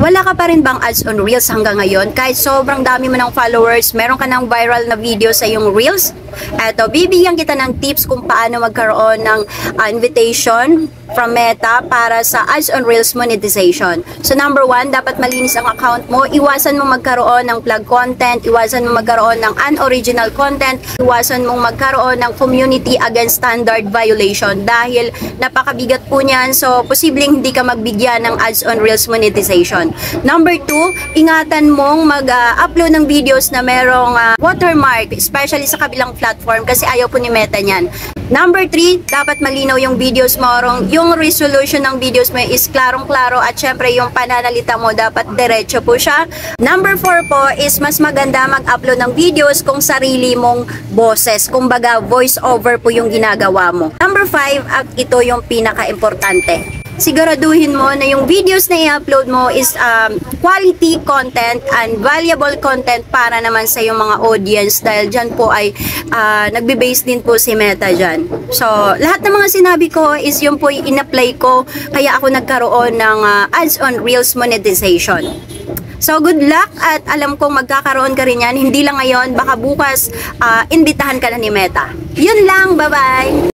Wala ka pa rin bang ads on Reels hanggang ngayon? Kahit sobrang dami mo ng followers, meron ka ng viral na video sa iyong Reels? Eto, bibigyan kita ng tips kung paano magkaroon ng invitation from Meta para sa ads on Reels monetization. So number 1, dapat malinis ang account mo. Iwasan mo magkaroon ng plug content, iwasan mo magkaroon ng unoriginal content, iwasan mong magkaroon ng community against standard violation dahil napakabigat po niyan. So posibleng hindi ka magbigyan ng ads on Reels monetization. Number 2, ingatan mong mag-upload ng videos na merong watermark, especially sa kabilang platform kasi ayaw po ni Meta niyan. Number 3, dapat malinaw yung videos mo, yung resolution ng videos mo is klarong-klaro at syempre yung pananalita mo dapat diretso po siya. Number 4 po is mas maganda mag-upload ng videos kung sarili mong boses, kumbaga voice over po yung ginagawa mo. Number 5, at ito yung pinaka-importante. Siguraduhin mo na yung videos na i-upload mo is quality content and valuable content para naman sa yung mga audience dahil dyan po ay nagbe-base din po si Meta dyan. So, lahat ng mga sinabi ko is yung po in-apply ko kaya ako nagkaroon ng ads on Reels monetization. So, good luck at alam kong magkakaroon ka rin yan. Hindi lang ngayon, baka bukas imbitahan ka na ni Meta. Yun lang, bye-bye!